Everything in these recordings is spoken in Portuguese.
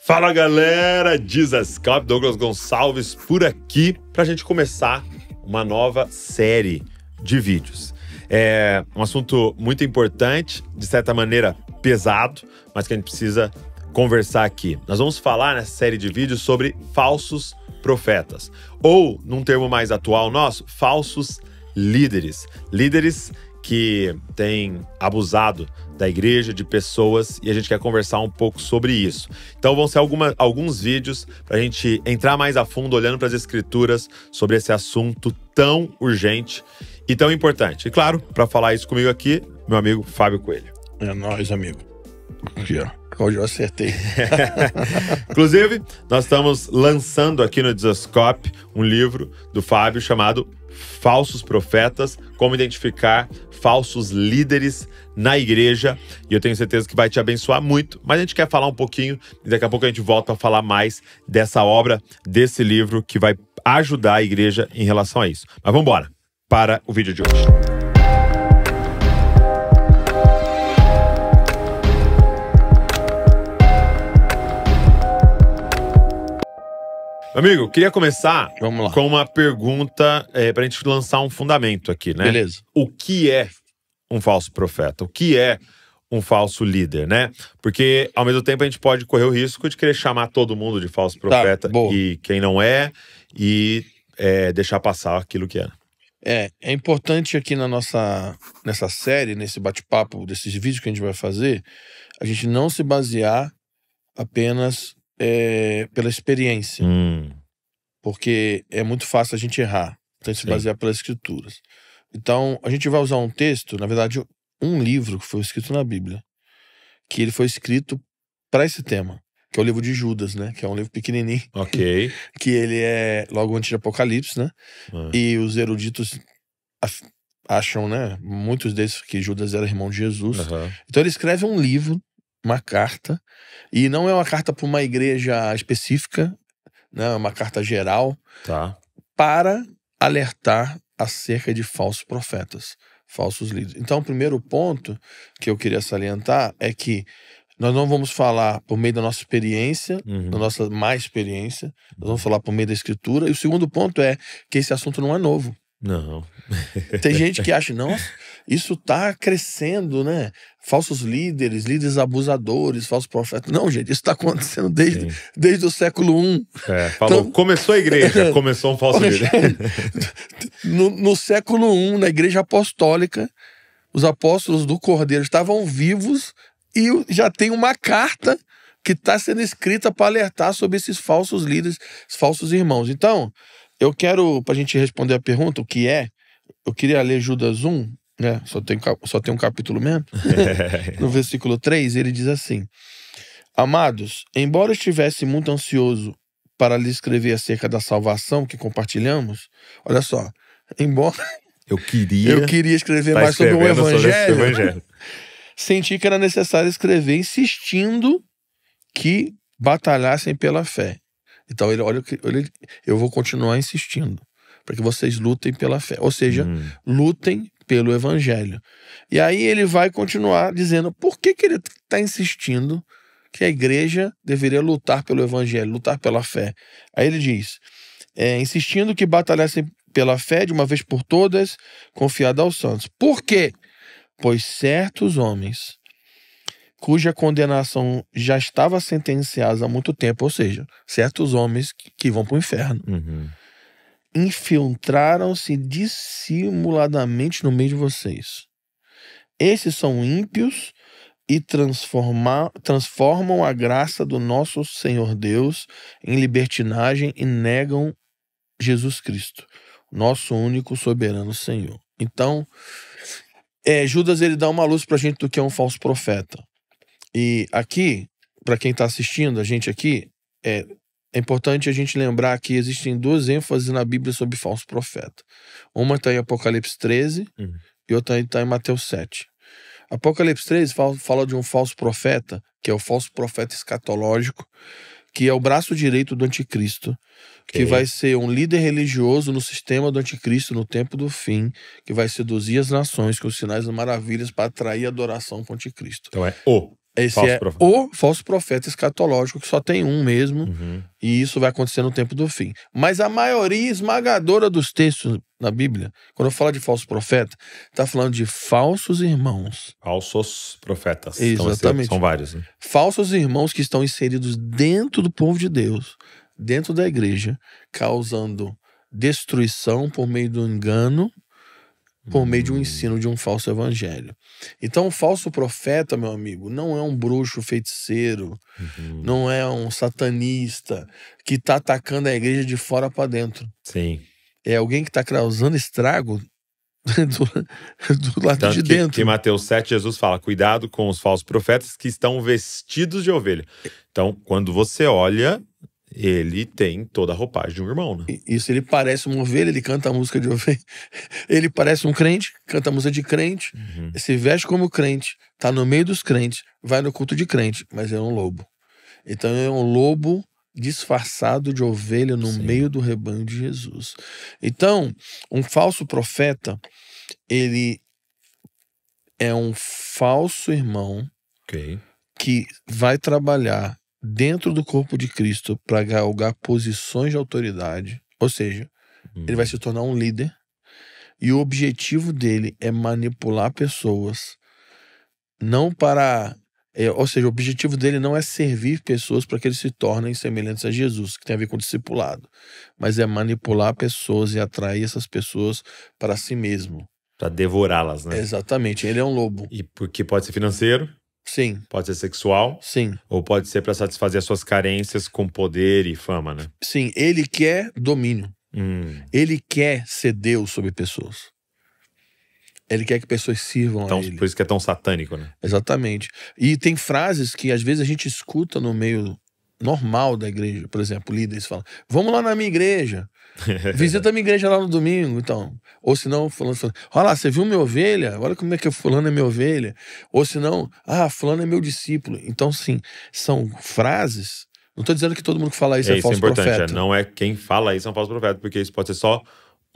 Fala galera, Dizascope, Douglas Gonçalves por aqui para a gente começar uma nova série de vídeos. É um assunto muito importante, de certa maneira pesado, mas que a gente precisa conversar aqui. Nós vamos falar nessa série de vídeos sobre falsos profetas, ou, num termo mais atual nosso, falsos líderes. Líderes que têm abusado da igreja, de pessoas, e a gente quer conversar um pouco sobre isso. Então vão ser alguns vídeos para a gente entrar mais a fundo, olhando para as escrituras, sobre esse assunto tão urgente e tão importante. E claro, para falar isso comigo aqui, meu amigo Fábio Coelho. É nóis, amigo. Aqui, ó. Hoje eu acertei. Inclusive, nós estamos lançando aqui no Dizascope um livro do Fábio chamado Falsos Profetas, como identificar falsos líderes na igreja, e eu tenho certeza que vai te abençoar muito, mas a gente quer falar um pouquinho e daqui a pouco a gente volta para falar mais dessa obra, desse livro que vai ajudar a igreja em relação a isso. Mas vamos embora para o vídeo de hoje. Amigo, queria começar com uma pergunta pra gente lançar um fundamento aqui, né? Beleza. O que é um falso profeta? O que é um falso líder, né? Porque, ao mesmo tempo, a gente pode correr o risco de querer chamar todo mundo de falso profeta e quem não é, e deixar passar aquilo que é. É importante aqui nessa série, nesse bate-papo, desses vídeos que a gente vai fazer, a gente não se basear apenas pela experiência. Porque é muito fácil a gente errar. Então, se basear pelas escrituras. Então, a gente vai usar um texto, na verdade, um livro que foi escrito na Bíblia, que ele foi escrito para esse tema, que é o livro de Judas, né? Que é um livro pequenininho. Ok. Que ele é logo antes de Apocalipse, né? E os eruditos acham, né? Muitos deles que Judas era irmão de Jesus. Então, ele escreve um livro, uma carta, e não é uma carta para uma igreja específica, né, uma carta geral, para alertar acerca de falsos profetas, falsos líderes. Então, o primeiro ponto que eu queria salientar é que nós não vamos falar por meio da nossa experiência, da nossa má experiência, nós vamos falar por meio da escritura. E o segundo ponto é que esse assunto não é novo. Não. Tem gente que acha, nossa, isso tá crescendo, né? Falsos líderes, líderes abusadores, falsos profetas. Não, gente, isso tá acontecendo desde o século I. Falou, então, começou a igreja, começou um falso líder. No século I, na igreja apostólica, os apóstolos do Cordeiro estavam vivos e já tem uma carta que está sendo escrita para alertar sobre esses falsos líderes, esses falsos irmãos. Então, eu quero, para a gente responder a pergunta, o que é, eu queria ler Judas 1, né? Só tem um capítulo mesmo. No versículo 3, ele diz assim: Amados, embora eu estivesse muito ansioso para lhe escrever acerca da salvação que compartilhamos, olha só, embora eu queria escrever mais sobre o evangelho, senti que era necessário escrever insistindo que batalhassem pela fé. Então, eu vou continuar insistindo para que vocês lutem pela fé. Ou seja, lutem pelo evangelho. E aí ele vai continuar dizendo por que ele está insistindo que a igreja deveria lutar pelo evangelho, lutar pela fé. Aí ele diz, insistindo que batalhassem pela fé de uma vez por todas, confiada aos santos. Por quê? Pois certos homens cuja condenação já estava sentenciada há muito tempo, ou seja, certos homens que vão para o inferno, infiltraram-se dissimuladamente no meio de vocês. Esses são ímpios e transformam a graça do nosso Senhor Deus em libertinagem e negam Jesus Cristo, nosso único soberano Senhor. Então, Judas ele dá uma luz para a gente do que é um falso profeta. E aqui, para quem está assistindo a gente aqui, é importante a gente lembrar que existem duas ênfases na Bíblia sobre falso profeta. Uma está em Apocalipse 13 e outra está em Mateus 7. Apocalipse 13 fala de um falso profeta, que é o falso profeta escatológico, que é o braço direito do anticristo, que vai ser um líder religioso no sistema do anticristo no tempo do fim, que vai seduzir as nações com os sinais e maravilhas para atrair a adoração com o anticristo. Então é o Esse Falso é profeta. o falso profeta escatológico, que só tem um mesmo, Uhum. e isso vai acontecer no tempo do fim. Mas a maioria esmagadora dos textos na Bíblia, quando eu falo de falso profeta, está falando de falsos irmãos. Falsos profetas. Exatamente. Então, são vários, né? Falsos irmãos que estão inseridos dentro do povo de Deus, dentro da igreja, causando destruição por meio do engano, por meio de um ensino de um falso evangelho. Então, o falso profeta, meu amigo, não é um bruxo feiticeiro, não é um satanista que está atacando a igreja de fora para dentro. Sim. É alguém que está causando estrago do lado Tanto de que dentro. em Mateus 7, Jesus fala, cuidado com os falsos profetas que estão vestidos de ovelha. Então, quando você olha, ele tem toda a roupagem de um irmão, né? Isso, ele parece uma ovelha, ele canta a música de ovelha. Ele parece um crente, canta a música de crente, se veste como crente, tá no meio dos crentes, vai no culto de crente, mas é um lobo. Então é um lobo disfarçado de ovelha no meio do rebanho de Jesus. Então, um falso profeta, ele é um falso irmão que vai trabalhar dentro do corpo de Cristo para galgar posições de autoridade, ou seja, ele vai se tornar um líder, e o objetivo dele é manipular pessoas, não para... ou seja, o objetivo dele não é servir pessoas para que eles se tornem semelhantes a Jesus, que tem a ver com discipulado, mas é manipular pessoas e atrair essas pessoas para si mesmo. Para devorá-las, né? Exatamente, ele é um lobo. E porque pode ser financeiro, Sim, pode ser sexual, sim, ou pode ser para satisfazer as suas carências com poder e fama, né? sim, ele quer domínio. Ele quer ser Deus sobre pessoas. Ele quer que pessoas sirvam Então, a ele. por isso que é tão satânico, né? Exatamente. E tem frases que às vezes a gente escuta no meio normal da igreja. Por exemplo, líderes falam, vamos lá na minha igreja. Visita a minha igreja lá no domingo, então. Ou senão, fulano fala, olha lá, você viu minha ovelha? Olha como é que fulano é minha ovelha. Ou senão, fulano é meu discípulo. Então, sim, são frases. Não estou dizendo que todo mundo que fala isso é falso importante, profeta. Não é quem fala isso é um falso profeta, porque isso pode ser só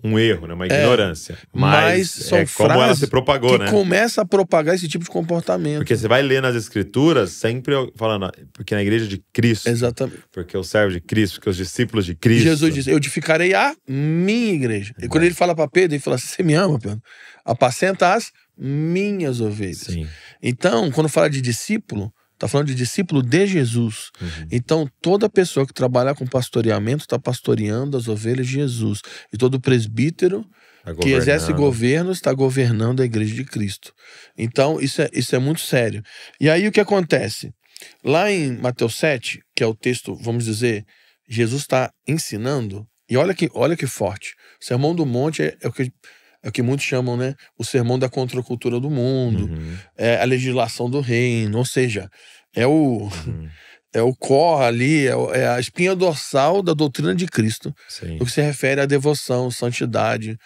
um erro, né? Uma ignorância. Mas são é como ela se propagou, que né? começa a propagar esse tipo de comportamento. Porque você vai ler nas escrituras sempre falando, porque na igreja de Cristo. Exatamente. Porque o servo de Cristo, porque os discípulos de Cristo. Jesus disse, eu edificarei a minha igreja. E quando ele fala para Pedro, ele fala assim, você me ama, Pedro? Apacenta as minhas ovelhas. Sim. Então, quando fala de discípulo, está falando de discípulo de Jesus. Então, toda pessoa que trabalhar com pastoreamento está pastoreando as ovelhas de Jesus. E todo presbítero que exerce governo está governando a igreja de Cristo. Então, isso é muito sério. E aí, o que acontece? Lá em Mateus 7, que é o texto, vamos dizer, Jesus está ensinando, e olha que forte. O Sermão do Monte é o que muitos chamam, né? O sermão da contracultura do mundo, é a legislação do reino, ou seja, é o core ali, é a espinha dorsal da doutrina de Cristo, no que se refere à devoção, santidade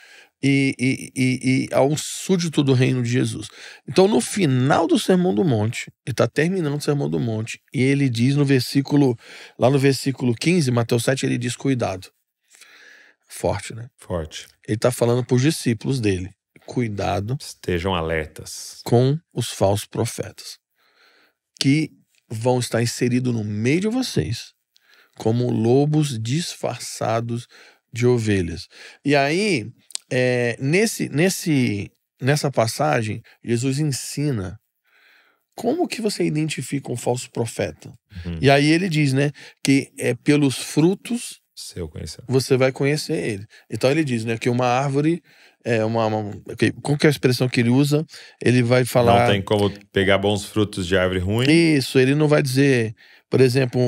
e ao súdito do reino de Jesus. Então, no final do Sermão do Monte, ele está terminando o Sermão do Monte, e ele diz lá no versículo 15, Mateus 7, ele diz, cuidado. Forte, né? Forte. Ele está falando para os discípulos dele. Cuidado. Estejam alertas. Com os falsos profetas. Que vão estar inseridos no meio de vocês. Como lobos disfarçados de ovelhas. E aí, nessa passagem, Jesus ensina como que você identifica um falso profeta. E aí ele diz, né? Que é pelos frutos você vai conhecer ele. Então ele diz, né, que uma árvore como que é a expressão que ele usa? Ele vai falar... Não tem como pegar bons frutos de árvore ruim. Isso, ele não vai dizer, por exemplo,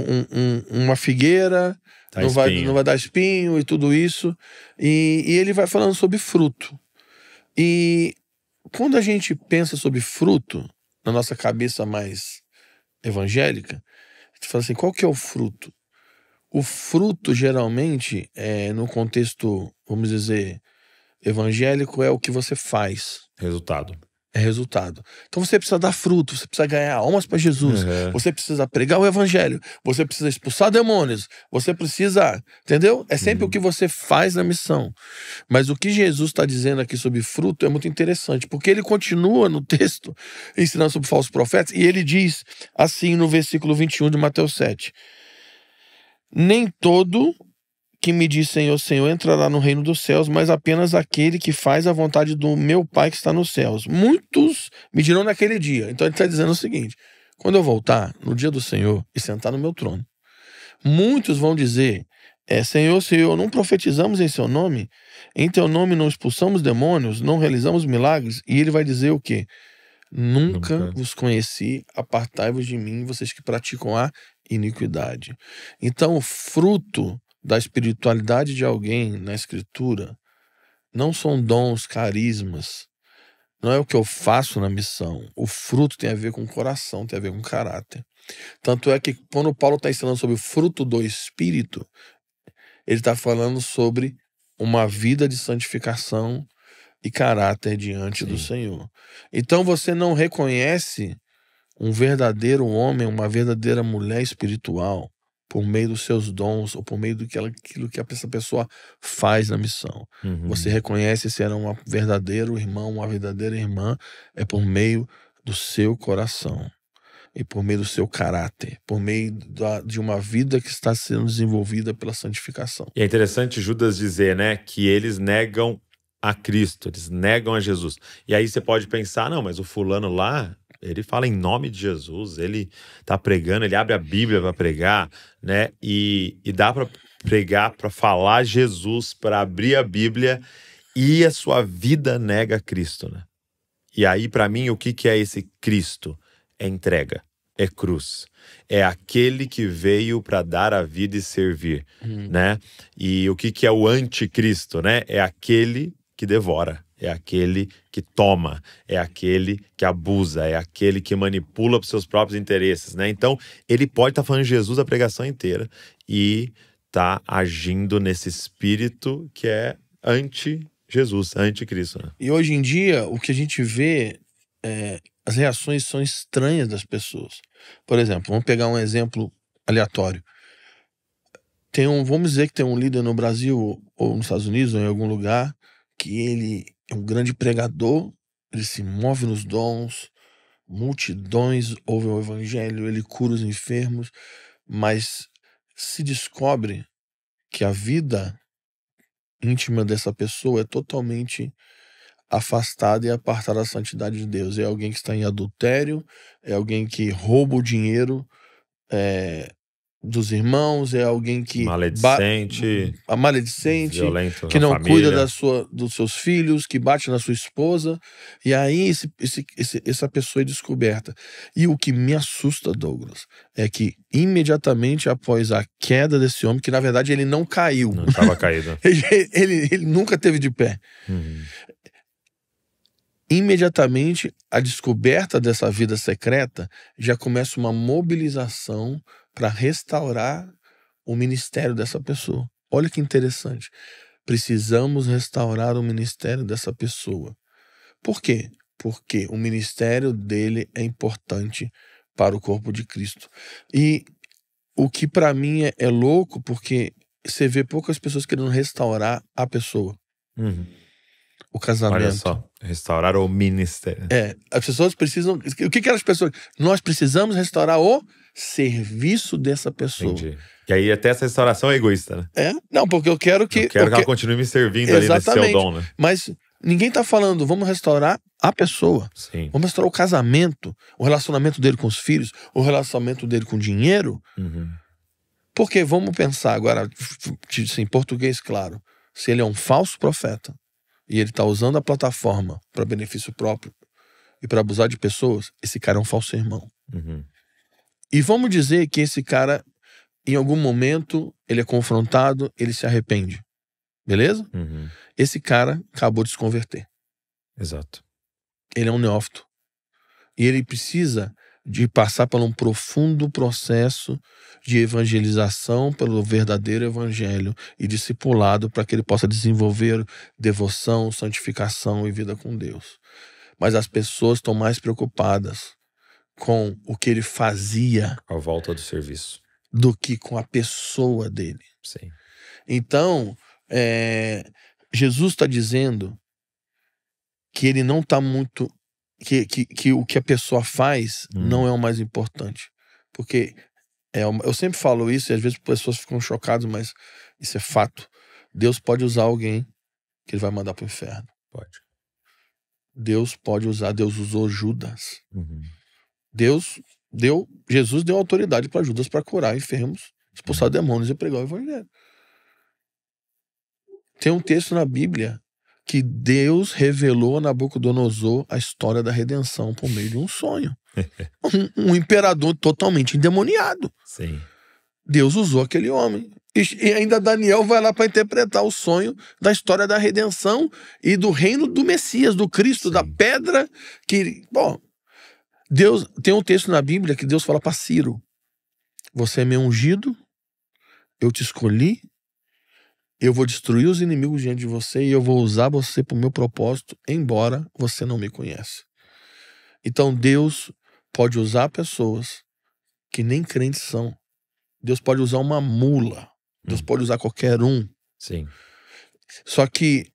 uma figueira não vai dar espinho e tudo isso. E ele vai falando sobre fruto. E quando a gente pensa sobre fruto, na nossa cabeça mais evangélica, a gente fala assim, qual que é o fruto? O fruto, geralmente, no contexto, vamos dizer, evangélico, é o que você faz. Resultado. é resultado. Então você precisa dar fruto, você precisa ganhar almas para Jesus, você precisa pregar o evangelho, você precisa expulsar demônios, você precisa, entendeu? É sempre o que você faz na missão. Mas o que Jesus está dizendo aqui sobre fruto é muito interessante, porque ele continua no texto ensinando sobre falsos profetas, e ele diz assim no versículo 21 de Mateus 7: nem todo que me diz Senhor, Senhor, entrará no reino dos céus, mas apenas aquele que faz a vontade do meu Pai que está nos céus. Muitos me dirão naquele dia. Então ele está dizendo o seguinte: quando eu voltar no dia do Senhor e sentar no meu trono, muitos vão dizer, Senhor, Senhor, não profetizamos em seu nome? Em teu nome não expulsamos demônios, não realizamos milagres? E ele vai dizer o quê? Nunca vos conheci, apartai-vos de mim, vocês que praticam a iniquidade. Então o fruto da espiritualidade de alguém na Escritura não são dons, carismas, não é o que eu faço na missão. O fruto tem a ver com o coração, tem a ver com caráter. Tanto é que quando Paulo está ensinando sobre o fruto do Espírito, ele está falando sobre uma vida de santificação e caráter diante do Senhor. Então você não reconhece um verdadeiro homem, uma verdadeira mulher espiritual por meio dos seus dons ou por meio daquilo que essa pessoa faz na missão. Você reconhece se era um verdadeiro irmão, uma verdadeira irmã, é por meio do seu coração e por meio do seu caráter, por meio de uma vida que está sendo desenvolvida pela santificação. E é interessante Judas dizer, né, que eles negam a Cristo, eles negam a Jesus. E aí você pode pensar, não, mas o fulano lá, ele fala em nome de Jesus, ele tá pregando, ele abre a Bíblia para pregar, né? E dá para pregar, para falar Jesus, para abrir a Bíblia, e a sua vida nega Cristo, né? E aí, para mim, o que é esse Cristo? É entrega, é cruz. É aquele que veio para dar a vida e servir, né? E o que é o anticristo, né? É aquele que devora. É aquele que toma, é aquele que abusa, é aquele que manipula para os seus próprios interesses, né? Então, ele pode estar falando de Jesus a pregação inteira e agindo nesse espírito que é anti-Jesus, anti-Cristo, né? E hoje em dia, o que a gente vê, as reações são estranhas das pessoas. Por exemplo, vamos pegar um exemplo aleatório. Vamos dizer que tem um líder no Brasil ou nos Estados Unidos ou em algum lugar que ele é um grande pregador, ele se move nos dons, multidões ouvem o evangelho, ele cura os enfermos, mas se descobre que a vida íntima dessa pessoa é totalmente afastada e apartada da santidade de Deus. É alguém que está em adultério, é alguém que rouba o dinheiro dos irmãos, é alguém que maledicente, violento, que não cuida dos seus filhos, que bate na sua esposa, e aí essa pessoa é descoberta. E o que me assusta, Douglas, é que imediatamente após a queda desse homem, que na verdade ele não caiu, não estava caído, ele nunca teve de pé. Imediatamente a descoberta dessa vida secreta já começa uma mobilização para restaurar o ministério dessa pessoa. Olha que interessante. Precisamos restaurar o ministério dessa pessoa. Por quê? Porque o ministério dele é importante para o corpo de Cristo. E o que para mim é louco, porque você vê poucas pessoas querendo restaurar a pessoa. O casamento. Olha só, restaurar o ministério. As pessoas precisam... O que as pessoas... Nós precisamos restaurar o serviço dessa pessoa. Entendi. E aí até essa restauração é egoísta, né? Não, porque eu quero que... que ela continue me servindo ali nesse seu dom, né? Mas ninguém tá falando, vamos restaurar a pessoa. Sim. Vamos restaurar o casamento, o relacionamento dele com os filhos, o relacionamento dele com o dinheiro. Porque vamos pensar agora, em português claro, se ele é um falso profeta, e ele está usando a plataforma para benefício próprio e para abusar de pessoas, esse cara é um falso irmão. E vamos dizer que esse cara, em algum momento, ele é confrontado, ele se arrepende. Beleza? Esse cara acabou de se converter. Exato. Ele é um neófito. E ele precisa de passar por um profundo processo de evangelização pelo verdadeiro evangelho e discipulado para que ele possa desenvolver devoção, santificação e vida com Deus. mas as pessoas estão mais preocupadas com o que ele fazia A volta do serviço. do que com a pessoa dele. Sim. Então, Jesus está dizendo que ele não está muito... Que o que a pessoa faz não é o mais importante. Porque eu sempre falo isso e às vezes as pessoas ficam chocadas, mas isso é fato. Deus pode usar alguém que ele vai mandar para o inferno. Pode. Deus pode usar, Deus usou Judas. Uhum. Jesus deu autoridade para Judas para curar enfermos, expulsar demônios e pregar o evangelho. Tem um texto na Bíblia que Deus revelou a Nabucodonosor a história da redenção por meio de um sonho. Um imperador totalmente endemoniado. Sim. Deus usou aquele homem. E ainda Daniel vai lá para interpretar o sonho da história da redenção e do reino do Messias, do Cristo, Sim. da pedra que... Bom, Deus tem um texto na Bíblia que Deus fala para Ciro: você é meu ungido, eu te escolhi, eu vou destruir os inimigos diante de você e eu vou usar você para o meu propósito, embora você não me conheça. Então Deus pode usar pessoas que nem crentes são. Deus pode usar uma mula. Deus pode usar qualquer um. Sim. Só que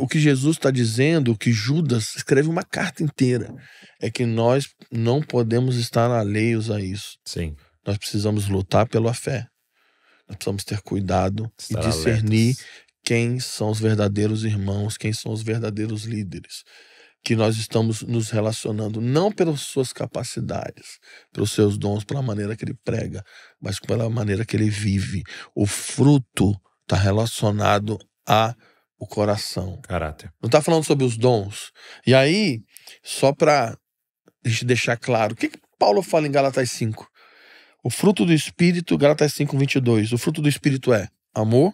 o que Jesus está dizendo, o que Judas escreve uma carta inteira, é que nós não podemos estar alheios a isso. Sim. Nós precisamos lutar pela fé. Nós precisamos ter cuidado Estar e discernir alertas. quem são os verdadeiros irmãos, quem são os verdadeiros líderes. Que nós estamos nos relacionando, não pelas suas capacidades, pelos seus dons, pela maneira que ele prega, mas pela maneira que ele vive. O fruto está relacionado ao coração. Caráter. Não está falando sobre os dons. E aí, só para a gente deixar claro, o que Paulo fala em Gálatas 5? O fruto do Espírito, Gálatas 5, 22. O fruto do Espírito é amor,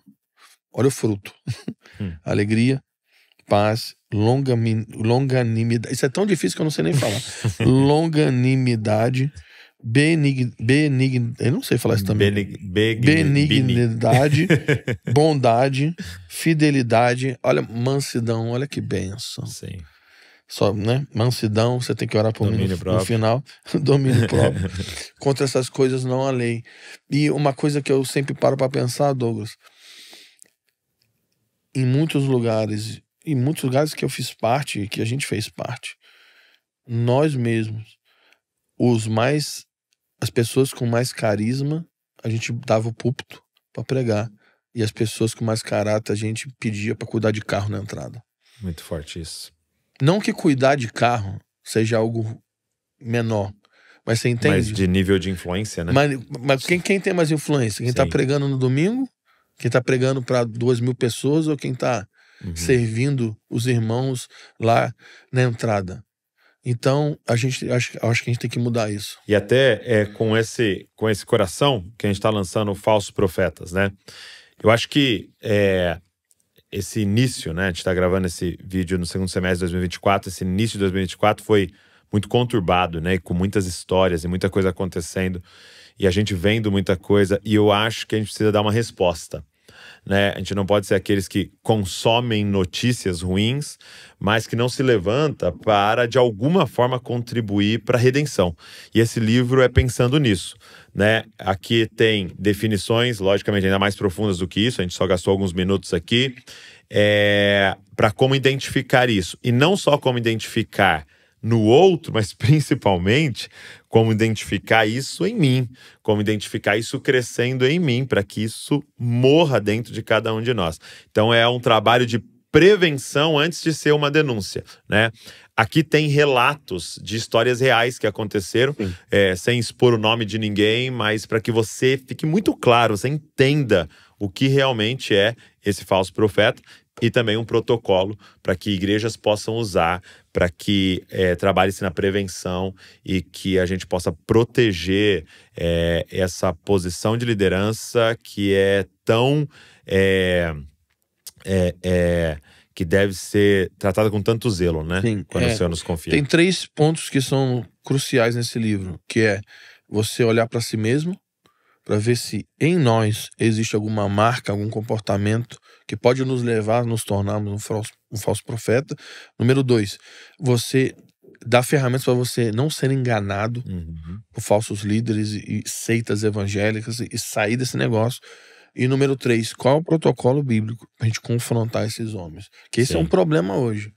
olha o fruto, alegria, paz, longanimidade. Isso é tão difícil que eu não sei nem falar. Longanimidade, eu não sei falar isso também. Benignidade, bondade, fidelidade. Olha, mansidão, olha que bênção. Sim. Só, né? Mansidão, você tem que orar por mim no final. Domínio próprio. Contra essas coisas não há lei. E uma coisa que eu sempre paro para pensar, Douglas, em muitos lugares que eu fiz parte, que a gente fez parte, nós mesmos, as pessoas com mais carisma, a gente dava o púlpito para pregar, e as pessoas com mais caráter a gente pedia para cuidar de carro na entrada. Muito forte isso. Não que cuidar de carro seja algo menor, mas você entende? Mas de nível de influência, né? Mas quem tem mais influência? Quem está pregando no domingo? Quem está pregando para 2.000 pessoas ou quem está servindo os irmãos lá na entrada? Então, acho que a gente tem que mudar isso. E até com esse coração que a gente está lançando falsos profetas, né? Eu acho que esse início, né? A gente está gravando esse vídeo no segundo semestre de 2024. Esse início de 2024 foi muito conturbado, né? E com muitas histórias e muita coisa acontecendo. E a gente vendo muita coisa. E eu acho que a gente precisa dar uma resposta, né? A gente não pode ser aqueles que consomem notícias ruins, mas que não se levanta para, de alguma forma, contribuir para a redenção. E esse livro é pensando nisso, né? Aqui tem definições, logicamente, ainda mais profundas do que isso. A gente só gastou alguns minutos aqui para como identificar isso. E não só como identificar no outro, mas principalmente como identificar isso em mim, como identificar isso crescendo em mim, para que isso morra dentro de cada um de nós. Então é um trabalho de prevenção antes de ser uma denúncia, né? Aqui tem relatos de histórias reais que aconteceram, sem expor o nome de ninguém, mas para que você fique muito claro, você entenda o que realmente é esse falso profeta, e também um protocolo para que igrejas possam usar, para que trabalhe-se na prevenção e que a gente possa proteger essa posição de liderança que é tão... que deve ser tratada com tanto zelo, né? Sim, quando o Senhor nos confia. Tem 3 pontos que são cruciais nesse livro, que é você olhar para si mesmo, para ver se em nós existe alguma marca, algum comportamento que pode nos levar a nos tornarmos um falso profeta. Número 2, você dá ferramentas para você não ser enganado Uhum. por falsos líderes e seitas evangélicas e sair desse negócio. E número 3, qual é o protocolo bíblico pra gente confrontar esses homens? Que esse é um Sim. problema hoje.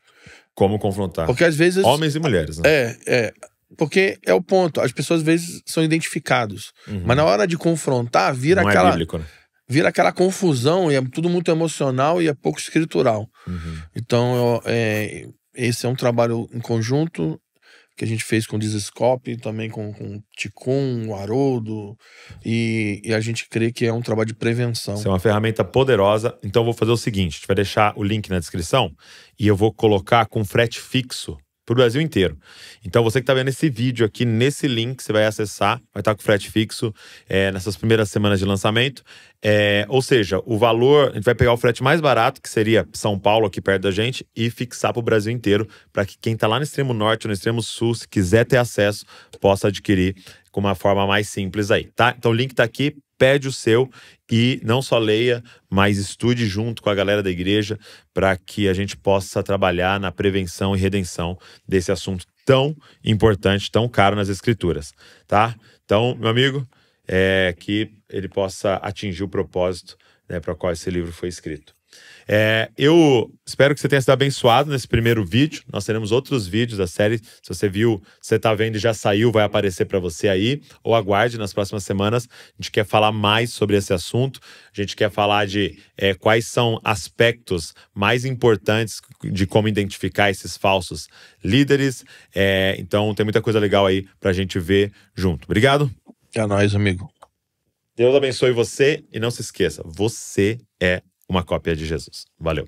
Como confrontar? Porque às vezes... Homens e mulheres, né? Porque é o ponto. As pessoas às vezes são identificados. Mas na hora de confrontar, Não é bíblico, né? vira aquela confusão e é tudo muito emocional e é pouco escritural. Então, esse é um trabalho em conjunto que a gente fez com o Dizescope, também com o Ticum, o Haroldo, e a gente crê que é um trabalho de prevenção. Isso é uma ferramenta poderosa. Então eu vou fazer o seguinte, a gente vai deixar o link na descrição e eu vou colocar com frete fixo pro Brasil inteiro. Então você que tá vendo esse vídeo aqui, nesse link você vai acessar, vai estar com frete fixo nessas primeiras semanas de lançamento. Ou seja, o valor, a gente vai pegar o frete mais barato, que seria São Paulo, aqui perto da gente, e fixar pro Brasil inteiro, para que quem tá lá no extremo norte ou no extremo sul, se quiser ter acesso, possa adquirir com uma forma mais simples aí, tá? Então o link tá aqui, pede o seu e não só leia, mas estude junto com a galera da igreja para que a gente possa trabalhar na prevenção e redenção desse assunto tão importante, tão caro nas escrituras, tá? Então, meu amigo, que ele possa atingir o propósito, né, para o qual esse livro foi escrito. Eu espero que você tenha sido abençoado nesse primeiro vídeo. Nós teremos outros vídeos da série. Se você viu, você está vendo e já saiu, vai aparecer para você aí. Ou aguarde nas próximas semanas. A gente quer falar mais sobre esse assunto. A gente quer falar de quais são aspectos mais importantes de como identificar esses falsos líderes. Então tem muita coisa legal aí para a gente ver junto. Obrigado. É nóis, amigo. Deus abençoe você e não se esqueça, você é uma cópia de Jesus. Valeu.